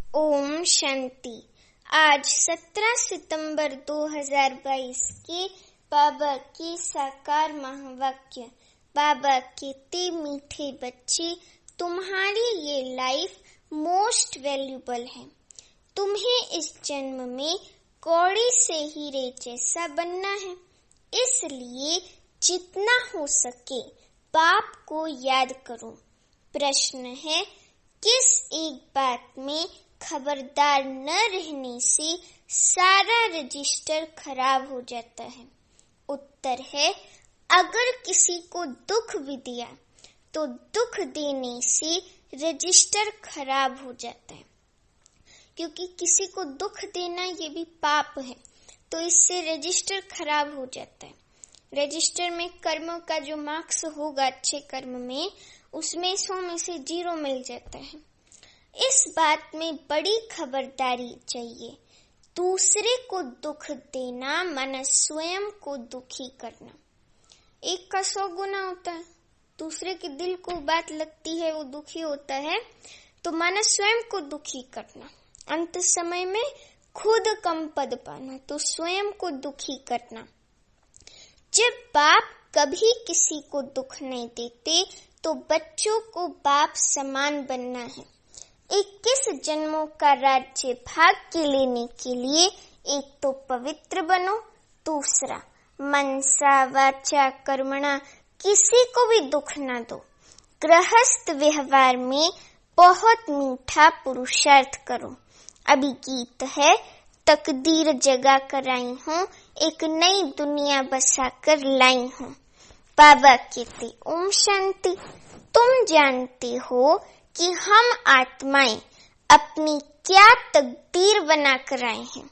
ओम शांति। आज 17 सितंबर 2022 के बाबा के साकार महावाक्य। बाबा कहते, मीठे बच्चे, तुम्हारी ये लाइफ मोस्ट वैल्यूबल है। तुम्हें इस जन्म में कौड़ी से हीरे जैसा बनना है, इसलिए जितना हो सके बाप को याद करो। प्रश्न है, किस एक बात में खबरदार न रहने से सारा रजिस्टर खराब हो जाता है? उत्तर है, अगर किसी को दुख भी दिया तो दुख देने से रजिस्टर खराब हो जाता है, क्योंकि किसी को दुख देना ये भी पाप है, तो इससे रजिस्टर खराब हो जाता है। रजिस्टर में कर्मों का जो मार्क्स होगा अच्छे कर्म में, उसमें 100 में से 0 मिल जाता है। इस बात में बड़ी खबरदारी चाहिए। दूसरे को दुख देना माना स्वयं को दुखी करना। एक का 100 गुना होता है। दूसरे के दिल को बात लगती है, वो दुखी होता है, तो माना स्वयं को दुखी करना। अंत समय में खुद कम पद पाना, तो स्वयं को दुखी करना। जब बाप कभी किसी को दुख नहीं देते, तो बच्चों को बाप समान बनना है। 21 जन्मों का राज्य भाग के लेने के लिए एक तो पवित्र बनो, दूसरा मनसा वाचा कर्मणा किसी को भी दुख ना दो। गृहस्थ व्यवहार में बहुत मीठा पुरुषार्थ करो। अभी गीत है, तकदीर जगा कर आई हूँ, एक नई दुनिया बसा कर लाई हूँ। बाबा कहते, ओम शांति। तुम जानते हो कि हम आत्माएं अपनी क्या तकदीर बनाकर आए हैं।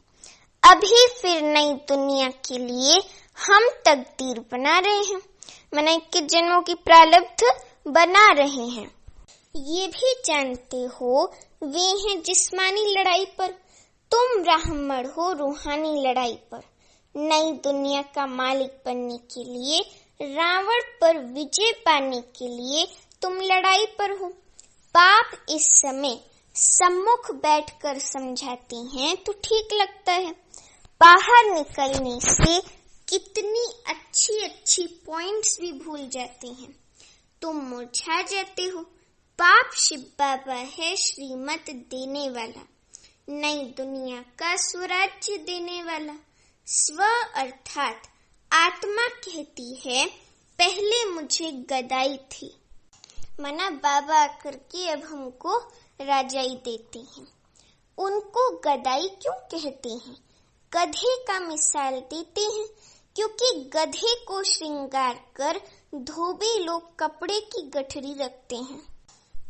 अभी फिर नई दुनिया के लिए हम तकदीर बना रहे हैं, माने 21 जन्मों की प्रारब्ध बना रहे हैं। ये भी जानते हो वे हैं जिस्मानी लड़ाई पर, तुम ब्राह्मण हो रूहानी लड़ाई पर। नई दुनिया का मालिक बनने के लिए, रावण पर विजय पाने के लिए तुम लड़ाई पर हो। बाप इस समय सम्मुख बैठकर समझाते हैं तो ठीक लगता है, बाहर निकलने से कितनी अच्छी अच्छी पॉइंट्स भी भूल जाते हैं, तुम मुरझा जाते हो। बाप शिव बाबा है श्रीमत देने वाला, नई दुनिया का स्वराज्य देने वाला। स्व अर्थात आत्मा कहती है, पहले मुझे गदाई थी, मना बाबा आकर के अब हमको राजाई देते हैं। उनको गदाई क्यों कहते हैं? गधे का मिसाल देते हैं, क्योंकि गधे को श्रृंगार कर धोबी लोग कपड़े की गठरी रखते हैं।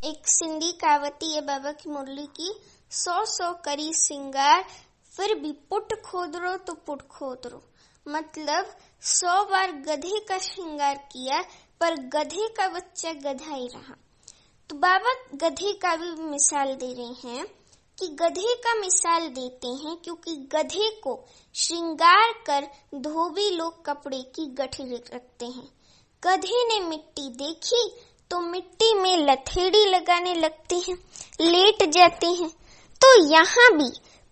एक सिंधी कहावती है बाबा की मुरली की, 100 करी श्रृंगार फिर भी पुट खोदरो तो पुट खोदरो। मतलब 100 बार गधे का श्रृंगार किया, पर गधे का बच्चा गधा ही रहा। तो बाबा गधे का भी मिसाल दे रहे हैं कि गधे का मिसाल देते हैं, क्योंकि गधे को श्रृंगार कर धोबी लोग कपड़े की गठरी रखते हैं। गधे ने मिट्टी देखी तो मिट्टी में लथेड़ी लगाने लगते हैं, लेट जाते हैं। तो यहाँ भी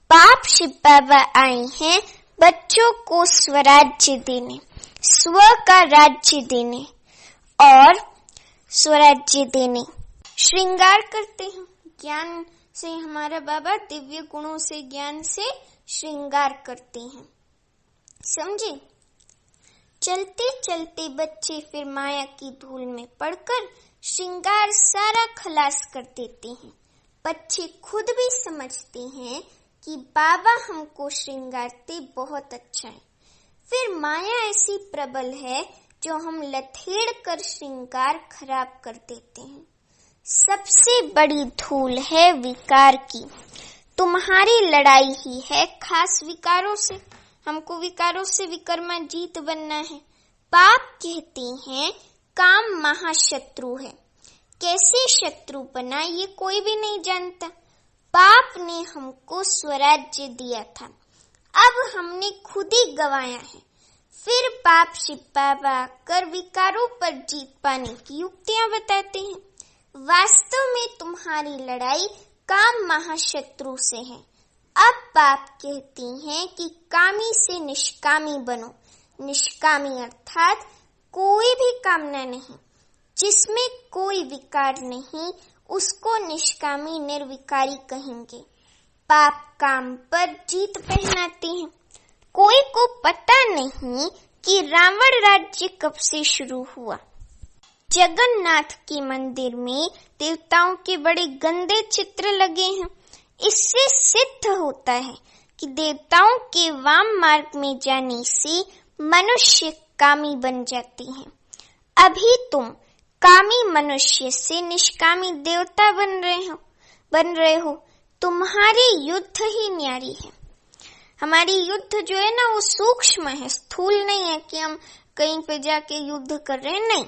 बाप शिव बाबा आए हैं बच्चों को स्वराज्य देने, स्व का राज्य देने और स्वराज्य देने। श्रृंगार करते हैं ज्ञान से, हमारा बाबा दिव्य गुणों से, ज्ञान से श्रृंगार करते हैं। समझे? चलते चलते बच्चे फिर माया की धूल में पड़कर श्रृंगार सारा खलास कर देते हैं। बच्चे खुद भी समझते हैं कि बाबा हमको श्रृंगारते बहुत अच्छा है, फिर माया ऐसी प्रबल है जो हम लथेड़ कर श्रृंगार खराब कर देते हैं। सबसे बड़ी धूल है विकार की। तुम्हारी लड़ाई ही है खास विकारों से, हमको विकारों से विकर्मा जीत बनना है। बाप कहते हैं काम महाशत्रु है। कैसे शत्रु बना ये कोई भी नहीं जानता। बाप ने हमको स्वराज्य दिया था, अब हमने खुद ही गंवाया है। फिर बाप शिव बाबा कर विकारों पर जीत पाने की युक्तियां बताते हैं। वास्तव में तुम्हारी लड़ाई काम महाशत्रु से है। अब बाप कहती हैं कि कामी से निष्कामी बनो। निष्कामी अर्थात कोई भी कामना नहीं, जिसमें कोई विकार नहीं, उसको निष्कामी निर्विकारी कहेंगे। पाप काम पर जीत पहनाती है। कोई को पता नहीं कि रावण राज्य कब से शुरू हुआ। जगन्नाथ के मंदिर में देवताओं के बड़े गंदे चित्र लगे हैं। इससे सिद्ध होता है कि देवताओं के वाम मार्ग में जाने से मनुष्य कामी बन जाती है। अभी तुम कामी मनुष्य से निष्कामी देवता बन रहे हो। तुम्हारी युद्ध ही न्यारी है। हमारी युद्ध जो है ना, वो सूक्ष्म है, स्थूल नहीं है कि हम कहीं पे जाके युद्ध कर रहे हैं, नहीं।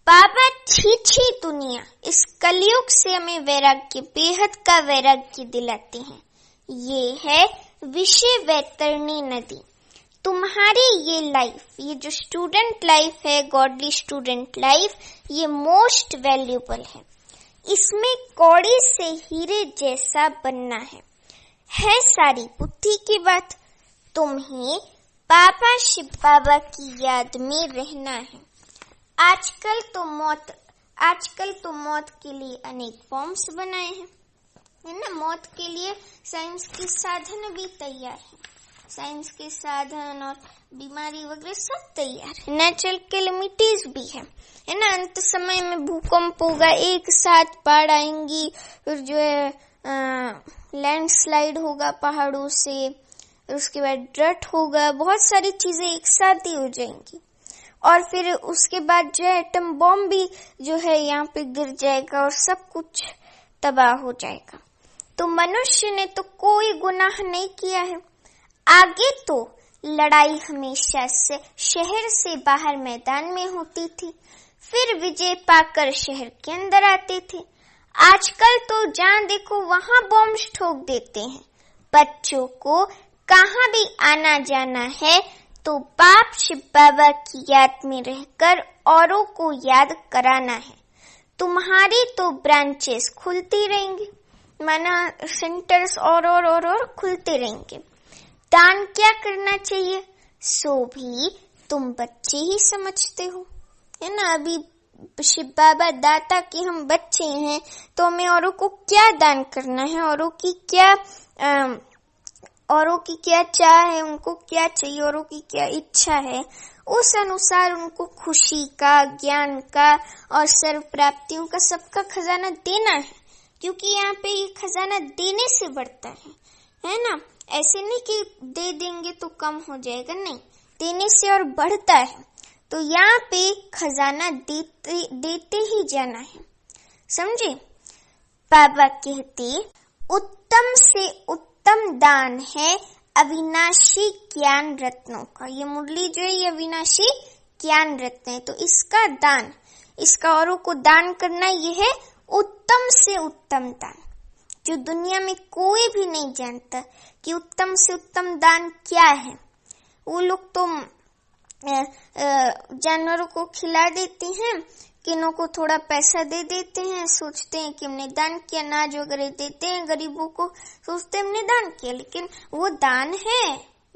बाबा छी दुनिया इस कलयुग से हमें वैराग्य, बेहद का वैराग्य दिलाते हैं। ये है विषय वैतरणी नदी। तुम्हारी ये लाइफ, ये जो स्टूडेंट लाइफ है, गॉडली स्टूडेंट लाइफ, ये मोस्ट वैल्यूएबल है। इसमें कौड़ी से हीरे जैसा बनना है सारी बुद्धि की बात। तुम्हें बाबा शिव बाबा की याद में रहना है। आजकल तो मौत के लिए अनेक बॉम्ब्स बनाए हैं, है ना। मौत के लिए साइंस के साधन भी तैयार है। साइंस के साधन और बीमारी वगैरह सब तैयार है। नेचुरल कैलेमिटीज भी है ना। अंत समय में भूकंप होगा, एक साथ बाढ़ आएंगी, फिर जो है लैंडस्लाइड होगा पहाड़ों से, उसके बाद ड्रट होगा, बहुत सारी चीजें एक साथ ही हो जाएंगी। और फिर उसके बाद जो है एटम बॉम्ब भी जो है यहाँ पे गिर जाएगा और सब कुछ तबाह हो जाएगा। तो मनुष्य ने तो कोई गुनाह नहीं किया है। आगे तो लड़ाई हमेशा से शहर से बाहर मैदान में होती थी, फिर विजय पाकर शहर के अंदर आते थे। आजकल तो जहाँ देखो वहाँ बॉम्ब ठोक देते हैं। बच्चों को कहाँ भी आना जाना है तो बाप शिव बाबा की याद में रहकर औरों को याद कराना है। तुम्हारी तो ब्रांचेस खुलती रहेंगी, माना सेंटर्स और खुलते रहेंगे। दान क्या करना चाहिए सो भी तुम बच्चे ही समझते हो, है ना। अभी शिव बाबा दाता के हम बच्चे हैं, तो हमें औरों को क्या दान करना है, औरों की क्या चाह है, उनको क्या चाहिए, औरों की क्या इच्छा है, उस अनुसार उनको खुशी का, ज्ञान का और सर्व प्राप्तियों का सबका खजाना देना है। क्योंकि यहाँ पे ये खजाना देने से बढ़ता है ना। ऐसे नहीं कि दे देंगे तो कम हो जाएगा, नहीं, देने से और बढ़ता है। तो यहाँ पे खजाना देते ही जाना है, समझे। बाबा कहते उत्तम से उत्तम दान है अविनाशी ज्ञान रत्नों का। ये मुरली जो है ये अविनाशी ज्ञान रत्न है। तो इसका दान, इसका औरों को दान करना, ये है उत्तम से उत्तम दान, जो दुनिया में कोई भी नहीं जानता कि उत्तम से उत्तम दान क्या है। वो लोग तो जानवरों को खिला देते हैं, किन्हों को थोड़ा पैसा दे देते हैं, सोचते हैं कि हमने दान किया, अनाज वगैरह देते हैं गरीबों को, सोचते हैं हमने दान किया, लेकिन वो दान है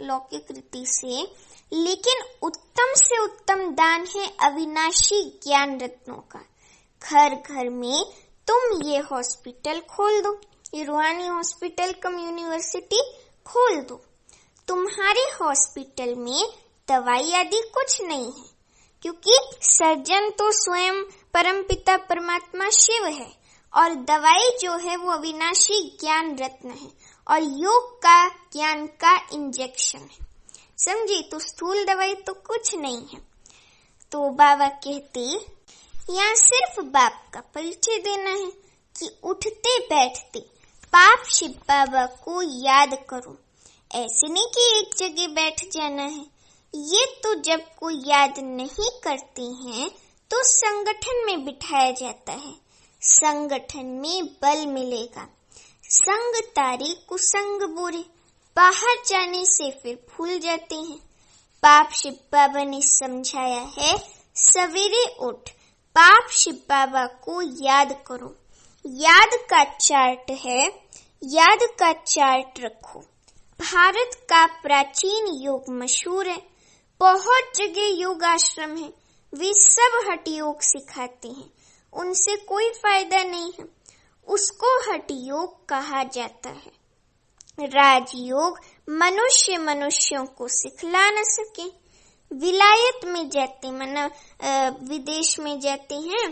लौकिक रीति से। लेकिन उत्तम से उत्तम दान है अविनाशी ज्ञान रत्नों का। घर घर में तुम ये हॉस्पिटल खोल दो, ये रूहानी हॉस्पिटल कम यूनिवर्सिटी खोल दो। तुम्हारे हॉस्पिटल में दवाई आदि कुछ नहीं है, क्योंकि सर्जन तो स्वयं परमपिता परमात्मा शिव है, और दवाई जो है वो अविनाशी ज्ञान रत्न है और योग का ज्ञान का इंजेक्शन है, समझे। तो स्थूल दवाई तो कुछ नहीं है। तो बाबा कहते यहाँ सिर्फ बाप का परिचय देना है कि उठते बैठते बाप शिव बाबा को याद करो। ऐसे नहीं कि एक जगह बैठ जाना है। ये तो जब कोई याद नहीं करते हैं तो संगठन में बिठाया जाता है, संगठन में बल मिलेगा। संग तारे कुसंग बोरे, बाहर जाने से फिर भूल जाते हैं। बाप शिव बाबा ने समझाया है, सवेरे उठ बाप शिव बाबा को याद करो। याद का चार्ट है, याद का चार्ट रखो। भारत का प्राचीन योग मशहूर है, बहुत जगह योग आश्रम है, वे सब हठ योग सिखाते हैं, उनसे कोई फायदा नहीं है, उसको हठ योग कहा जाता है। राजयोग मनुष्य मनुष्यों को सिखला न सके, विलायत में जाते विदेश में जाते हैं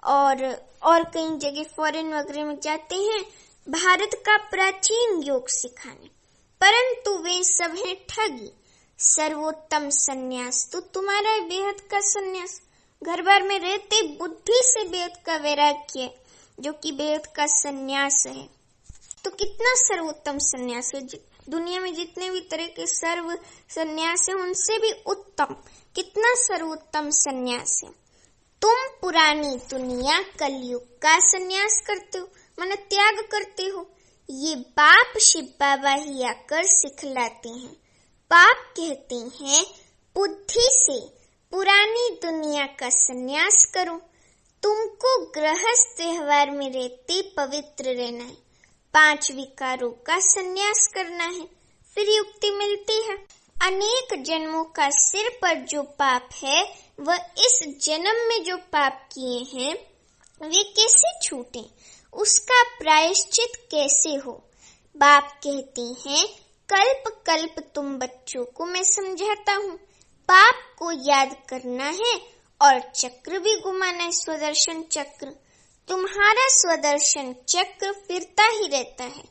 और कई जगह फॉरेन वगैरह में जाते हैं भारत का प्राचीन योग सिखाने, परंतु वे सब हैं ठगी। सर्वोत्तम सन्यास तो तुम्हारा है, बेहद का सन्यास। घर बार में रहते बुद्धि से बेहद का वैराग्य, जो कि बेहद का सन्यास है। तो कितना सर्वोत्तम सन्यास है। दुनिया में जितने भी तरह के सर्व सन्यास है उनसे भी उत्तम, कितना सर्वोत्तम सन्यास है। तुम पुरानी दुनिया कलयुग का सन्यास करते हो, माने त्याग करते हो। ये बाप शिव बाबा ही आकर सिखलाते हैं। बाप कहते हैं बुद्धि से पुरानी दुनिया का सन्यास करो, तुमको गृहस्थ व्यवहार में रहते पवित्र रहना है, 5 विकारों का सन्यास करना है। फिर युक्ति मिलती है, अनेक जन्मों का सिर पर जो पाप है वह इस जन्म में जो पाप किए हैं वे कैसे छूटे, उसका प्रायश्चित कैसे हो। बाप कहते हैं कल्प कल्प तुम बच्चों को मैं समझाता हूँ, पाप को याद करना है और चक्र भी घुमाना है, स्वदर्शन चक्र। तुम्हारा स्वदर्शन चक्र फिरता ही रहता है,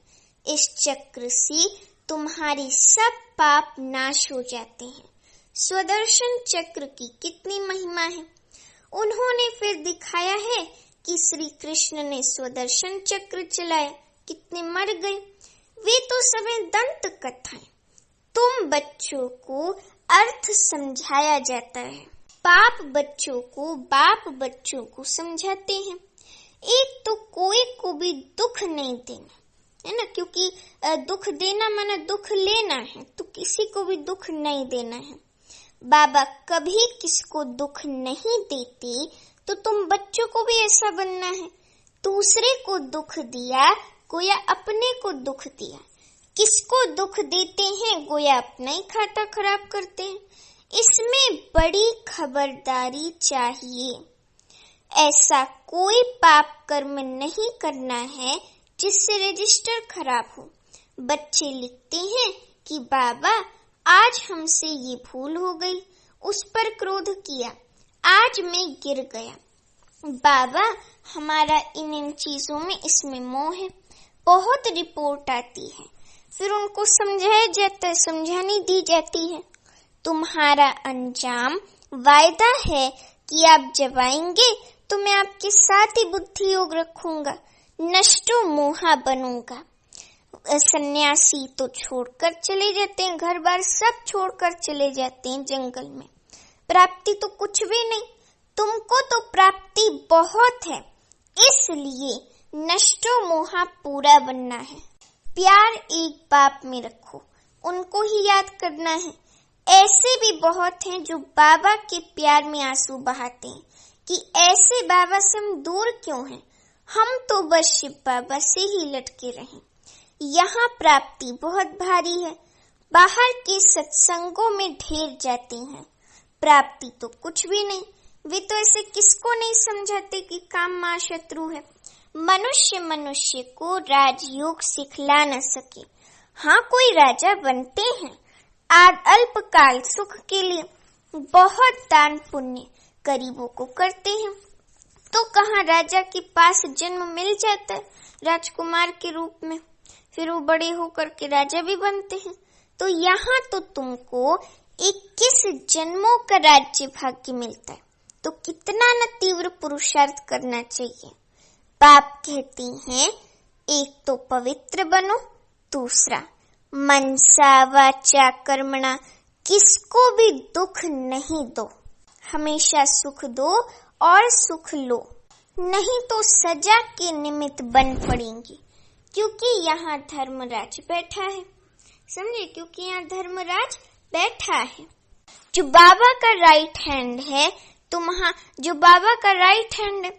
इस चक्र से तुम्हारी सब पाप नाश हो जाते हैं। स्वदर्शन चक्र की कितनी महिमा है। उन्होंने फिर दिखाया है कि श्री कृष्ण ने स्वदर्शन चक्र चलाया, कितने मर गए। वे तो सब दंत कथाएं, तुम बच्चों को अर्थ समझाया जाता है। बाप बच्चों को समझाते हैं। एक तो कोई को भी दुख नहीं देना है ना, क्योंकि दुख देना माना दुख लेना है, तो किसी को भी दुख नहीं देना है। बाबा कभी किसको दुख नहीं देते, तो तुम बच्चों को भी ऐसा बनना है। दूसरे को दुख दिया गोया अपने को दुख दिया, किसको दुख देते हैं गोया अपना ही खाता खराब करते हैं। इसमें बड़ी खबरदारी चाहिए। ऐसा कोई पाप कर्म नहीं करना है जिससे रजिस्टर खराब हो। बच्चे लिखते हैं कि बाबा आज हमसे ये भूल हो गई, उस पर क्रोध किया, आज मैं गिर गया। बाबा हमारा इन चीजों में इसमें मोह है। बहुत रिपोर्ट आती है, फिर उनको समझाया जाता है, समझानी दी जाती है। तुम्हारा अंजाम वायदा है कि आप जब आएंगे तो मैं आपके साथ ही बुद्धि योग रखूंगा, नष्टो मोहा बनूंगा। सन्यासी तो छोड़कर चले जाते हैं, घर बार सब छोड़कर चले जाते हैं जंगल में। प्राप्ति तो कुछ भी नहीं, तुमको तो प्राप्ति बहुत है, इसलिए नष्टो मोहा पूरा बनना है। प्यार एक बाप में रखो, उनको ही याद करना है। ऐसे भी बहुत हैं जो बाबा के प्यार में आंसू बहाते हैं कि ऐसे बाबा से हम दूर क्यों हैं, हम तो बस शिव बाबा से ही लटके रहें। यहाँ प्राप्ति बहुत भारी है, बाहर के सत्संगों में ढेर जाते हैं, प्राप्ति तो कुछ भी नहीं। वे तो ऐसे किसको नहीं समझाते कि काम मां शत्रु है। मनुष्य को राजयोग सिखला न सके। हाँ, कोई राजा बनते हैं अल्पकाल सुख के लिए, बहुत दान पुण्य गरीबों को करते हैं, तो कहाँ राजा के पास जन्म मिल जाता है राजकुमार के रूप में, फिर वो बड़े होकर के राजा भी बनते हैं। तो यहाँ तो तुमको 21 जन्मों का राज्य भाग्य मिलता है, तो कितना न तीव्र पुरुषार्थ करना चाहिए। बाप कहते हैं एक तो पवित्र बनो, दूसरा मनसा वाचा कर्मणा किसको भी दुख नहीं दो, हमेशा सुख दो और सुख लो, नहीं तो सजा के निमित्त बन पड़ेंगे। क्योंकि यहाँ धर्मराज बैठा है, समझे, क्योंकि यहाँ धर्मराज बैठा है। जो बाबा का राइट हैंड है, जो बाबा का राइट हैंड है,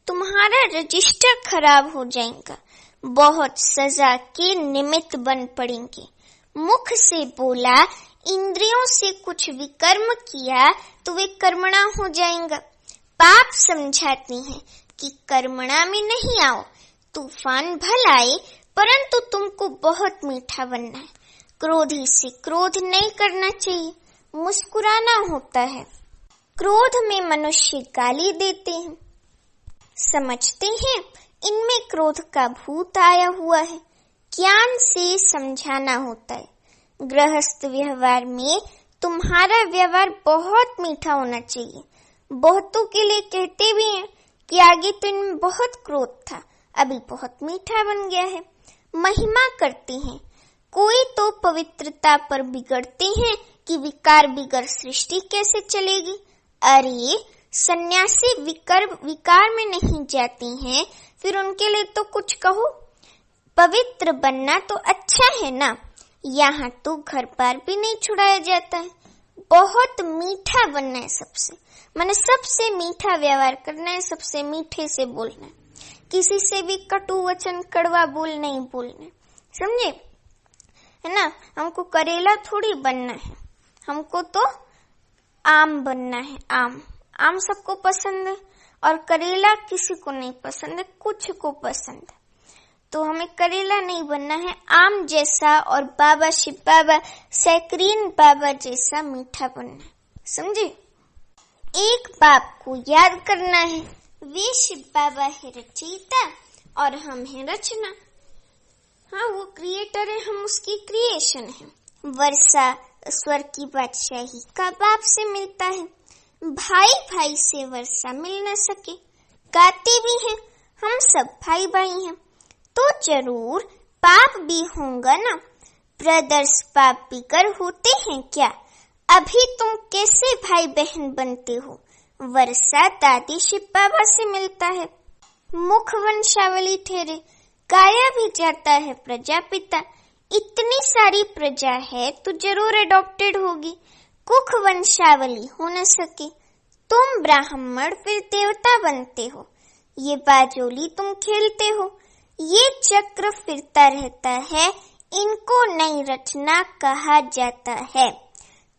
तुम्हारा रजिस्टर खराब हो जाएगा, बहुत सजा के निमित्त बन पड़ेंगे। मुख से बोला, इंद्रियों से कुछ विकर्म किया तो वे कर्मणा हो जाएगा। पाप समझाते हैं कि कर्मणा में नहीं आओ, तूफान भल आए परंतु तुमको बहुत मीठा बनना है। क्रोधी से क्रोध नहीं करना चाहिए, मुस्कुराना होता है। क्रोध में मनुष्य गाली देते हैं, समझते हैं इनमें क्रोध का भूत आया हुआ है। ज्ञान से समझाना होता है। गृहस्थ व्यवहार में तुम्हारा व्यवहार बहुत मीठा होना चाहिए। बहुतों के लिए कहते भी हैं कि आगे तो इनमें बहुत क्रोध था, अभी बहुत मीठा बन गया है। महिमा करते हैं। कोई तो पवित्रता पर बिगड़ते हैं कि विकार बिगर सृष्टि कैसे चलेगी। अरे सन्यासी विकार में नहीं जाते हैं, फिर उनके लिए तो कुछ कहो। पवित्र बनना तो अच्छा है ना, यहाँ तो घर बार भी नहीं छुड़ाया जाता है। बहुत मीठा बनना है, सबसे मीठा व्यवहार करना है, सबसे मीठे से बोलना है। किसी से भी कटु वचन कड़वा बोल नहीं बोलना है, समझे है ना। हमको करेला थोड़ी बनना है, हमको तो आम बनना है। आम सबको पसंद है और करेला किसी को नहीं पसंद है, कुछ को पसंद है। तो हमें करेला नहीं बनना है, आम जैसा और बाबा शिव बाबा सैकरीन बाबा जैसा मीठा बनना है, समझे। एक बाप को याद करना है, वे शिव बाबा है रचयिता और हम हैं रचना। हाँ, वो क्रिएटर है, हम उसकी क्रिएशन है। वर्षा स्वर की बादशाही का बाप से मिलता है, भाई भाई से वर्षा मिल न सके। गाते भी हैं, हम सब भाई भाई हैं, तो जरूर पाप भी होगा ना। ब्रदर्स पाप बिगर होते हैं क्या? अभी तुम कैसे भाई बहन बनते हो? वर्षा दादी शिव बाबा से मिलता है। मुख वंशावली ठहरे, गाया भी जाता है प्रजापिता। इतनी सारी प्रजा है तो जरूर एडॉप्टेड होगी। कुख वंशावली हो न सके, तुम ब्राह्मण फिर देवता बनते हो। ये बाजोली तुम खेलते हो, ये चक्र फिरता रहता है, इनको नई रचना कहा जाता है।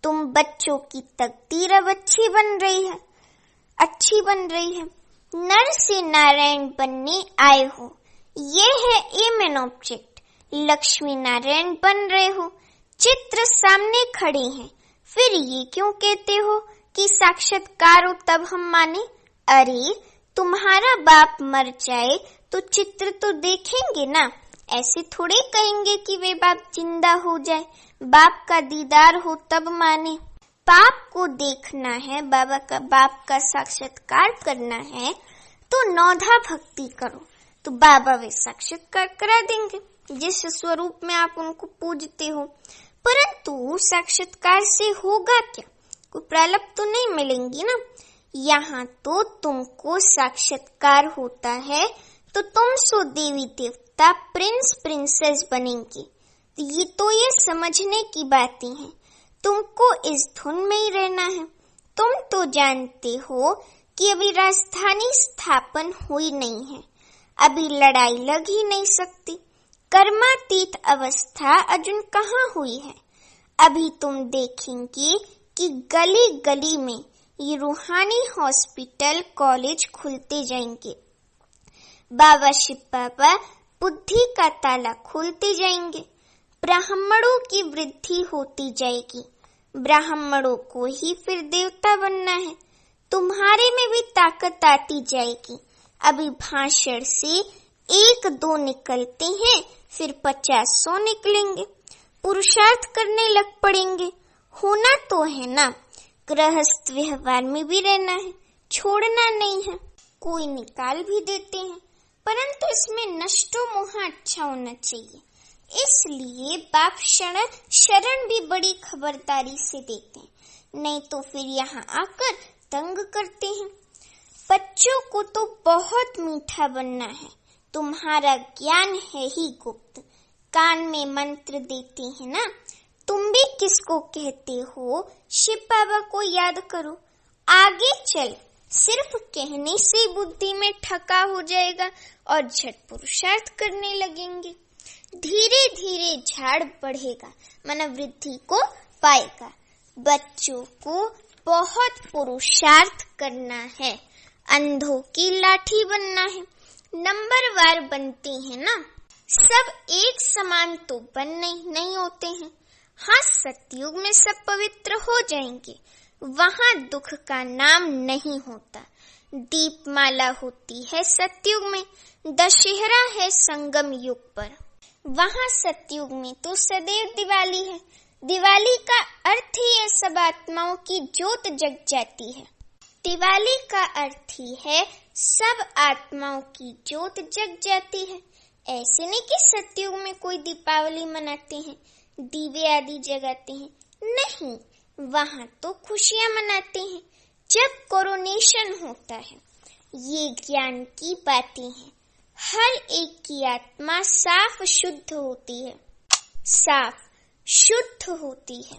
तुम बच्चों की तकदीर अब अच्छी बन रही है। नर से नारायण बनने आए हो, ये है M N object. Lakshmi Narayan बन रहे हो, चित्र सामने खड़े हैं, फिर ये क्यों कहते हो कि साक्षात्कार हो तब हम माने? अरे तुम्हारा बाप मर जाए तो चित्र तो देखेंगे ना, ऐसे थोड़े कहेंगे कि वे बाप जिंदा हो जाए, बाप का दीदार हो तब माने। बाप को देखना है, बाप का साक्षात्कार करना है तो नौधा भक्ति करो, तो बाबा वे साक्षात्कार करा देंगे जिस स्वरूप में आप उनको पूजते हो। परंतु साक्षात्कार से होगा क्या? कोई प्रालब्ध तो नहीं मिलेंगी ना। यहाँ तो तुमको साक्षात्कार होता है तो तुम सो देवी देवता प्रिंस प्रिंसेस बनेंगे। ये समझने की बातें हैं। तुमको इस धुन में ही रहना है। तुम तो जानते हो कि अभी राजधानी स्थापन हुई नहीं है, अभी लड़ाई लग ही नहीं सकती। कर्मातीत अवस्था अर्जुन कहाँ हुई है? अभी तुम देखेंगे कि गली गली में ये रूहानी हॉस्पिटल कॉलेज खुलते जाएंगे। बाबा शिव बाबा बुद्धि का ताला खोलते जाएंगे। ब्राह्मणों की वृद्धि होती जाएगी। ब्राह्मणों को ही फिर देवता बनना है। तुम्हारे में भी ताकत आती जाएगी। अभी भाषण से 1-2 निकलते हैं, फिर 50-100 निकलेंगे। पुरुषार्थ करने लग पड़ेंगे। होना तो है ना, गृहस्थ व्यवहार में भी रहना है, छोड़ना नहीं है। कोई निकाल भी देते हैं, परंतु इसमें नष्टो मोह अच्छा होना चाहिए। इसलिए बाप शरण भी बड़ी खबरदारी से देते हैं, नहीं तो फिर यहाँ आकर तंग करते हैं। बच्चों को तो बहुत मीठा बनना है। तुम्हारा ज्ञान है ही गुप्त, कान में मंत्र देते हैं ना। तुम भी किसको कहते हो? शिव बाबा को याद करो। आगे चल सिर्फ कहने से बुद्धि में ठका हो जाएगा और झट पुरुषार्थ करने लगेंगे। धीरे धीरे झाड़ बढ़ेगा, मनोवृद्धि को पाएगा। बच्चों को बहुत पुरुषार्थ करना है, अंधों की लाठी बनना है। नंबरवार बनते हैं ना, सब एक समान तो बन नहीं होते हैं। हाँ, सतयुग में सब पवित्र हो जाएंगे, वहाँ दुख का नाम नहीं होता। दीपमाला होती है सतयुग में, दशहरा है संगम युग पर। वहाँ सतयुग में तो सदैव दिवाली है। दिवाली का अर्थ ही है सब आत्माओं की ज्योत जग जाती है। दिवाली का अर्थ ही है सब आत्माओं की ज्योत जग जाती है। ऐसे नहीं कि सतयुग में कोई दीपावली मनाते हैं, दीवे आदि जगाते हैं, नहीं, वहाँ तो खुशियाँ मनाते हैं जब कोरोनेशन होता है। ये ज्ञान की बातें हैं। हर एक की आत्मा साफ शुद्ध होती है, साफ शुद्ध होती है।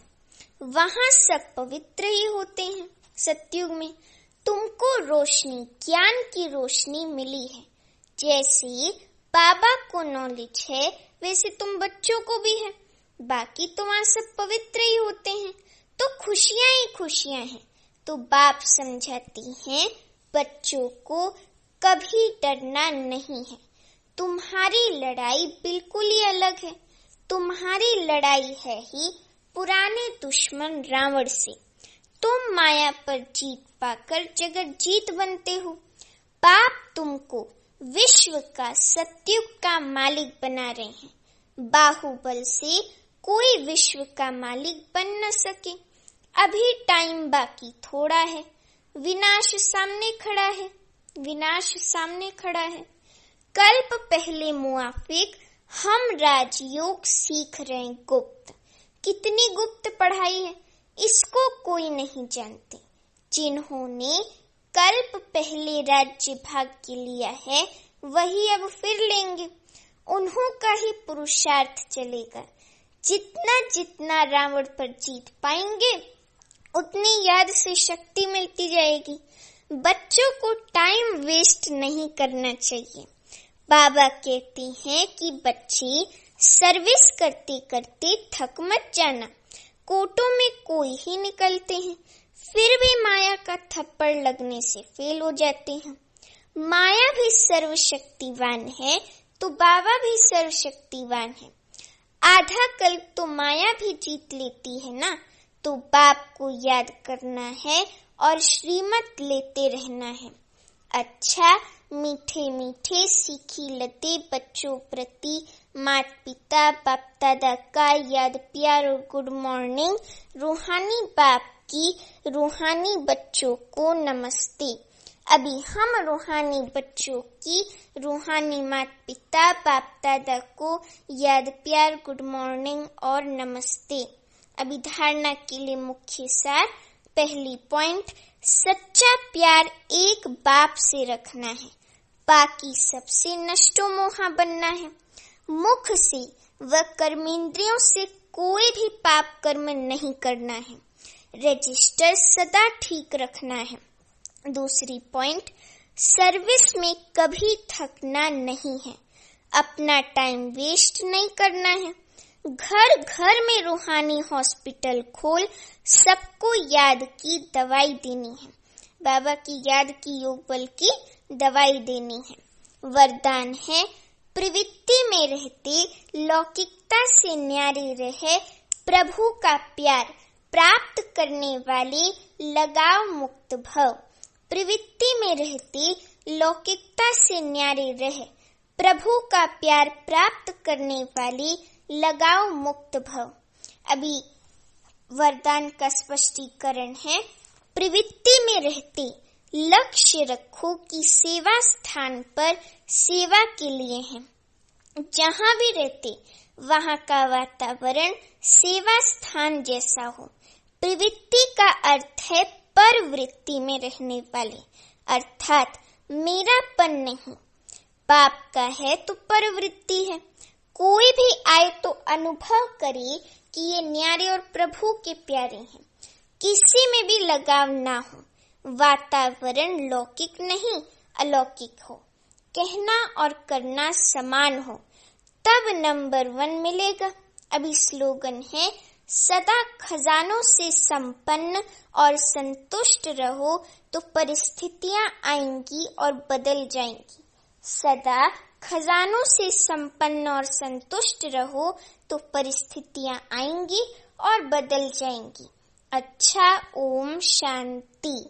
वहाँ सब पवित्र ही होते हैं। सतयुग में तुमको रोशनी, ज्ञान की रोशनी मिली है। जैसे बाबा को नॉलेज है, वैसे तुम बच्चों को भी है। बाकी तो वहाँ सब पवित्र ही होते हैं, तो खुशियाँ ही खुशियाँ हैं। तो बाप समझाती हैं बच्चों को कभी डरना नहीं है। तुम्हारी लड़ाई बिल्कुल ही अलग है। तुम्हारी लड़ाई है ही पुराने दुश्मन रावण से। तुम माया पर जीत पाकर जगत जीत बनते हो। बाप तुमको विश्व का, सतयुग का मालिक बना रहे हैं। बाहुबल से कोई विश्व का मालिक बन न सके। अभी टाइम बाकी थोड़ा है। विनाश सामने खड़ा है, विनाश सामने खड़ा है। कल्प पहले मुआफिक हम राजयोग सीख रहे हैं गुप्त। कितनी गुप्त पढ़ाई है, इसको कोई नहीं जानते। जिन्होंने कल्प पहले राज्य भाग्य लिया है, वही अब फिर लेंगे। उन्हों का ही पुरुषार्थ चलेगा। जितना जितना रावण पर जीत पाएंगे, उतनी याद से शक्ति मिलती जाएगी। बच्चों को टाइम वेस्ट नहीं करना चाहिए। बाबा कहते हैं कि बच्चे सर्विस करते करते थक मत जाना। कोटों में कोई ही निकलते हैं, फिर भी माया का थप्पड़ लगने से फेल हो जाते हैं। माया भी सर्वशक्तिवान है, तो बाबा भी सर्वशक्तिवान है। आधा कल्प तो माया भी जीत लेती है ना। तो बाप को याद करना है और श्रीमत लेते रहना है। अच्छा, मीठे मीठे सीखी लते बच्चों प्रति माता पिता बाप दादा का याद प्यार और गुड मॉर्निंग। रूहानी बाप की रूहानी बच्चों को नमस्ते। अभी हम रूहानी बच्चों की रूहानी माता पिता बाप दादा को याद प्यार गुड मॉर्निंग और नमस्ते। अभी धारणा के लिए मुख्य सार। पहली पॉइंट, सच्चा प्यार एक बाप से रखना है, बाकी सबसे नष्टो मोहा बनना है। मुख से व कर्मेंद्रियों से कोई भी पाप कर्म नहीं करना है। रजिस्टर सदा ठीक रखना है। दूसरी पॉइंट, सर्विस में कभी थकना नहीं है। अपना टाइम वेस्ट नहीं करना है। घर घर में रूहानी हॉस्पिटल खोल सबको याद की दवाई देनी है। बाबा की याद की योग बल की दवाई देनी है। वरदान है, प्रवृत्ति में रहते लौकिकता से न्यारे रहे प्रभु का प्यार प्राप्त करने वाले लगाव मुक्त भव। प्रवृत्ति में रहते लौकिकता से न्यारे रहे प्रभु का प्यार प्राप्त करने वाले लगाव मुक्त भव। अभी वरदान का स्पष्टीकरण है। प्रवृत्ति में रहते लक्ष्य रखो कि सेवा स्थान पर सेवा के लिए है। जहाँ भी रहते वहाँ का वातावरण सेवा स्थान जैसा हो। प्रवृत्ति का अर्थ है परवृत्ति में रहने वाले, अर्थात मेरापन नहीं। बाप का है तो परवृत्ति है। कोई भी आए तो अनुभव करे कि ये न्यारे और प्रभु के प्यारे हैं। किसी में भी लगाव ना हो। वातावरण लौकिक नहीं अलौकिक हो, कहना और करना समान हो, तब नंबर 1 मिलेगा। अभी स्लोगन है, सदा खजानों से संपन्न और संतुष्ट रहो तो परिस्थितियां आएंगी और बदल जाएंगी। सदा खजानों से संपन्न और संतुष्ट रहो तो परिस्थितियां आएंगी और बदल जाएंगी। अच्छा, ओम शांति।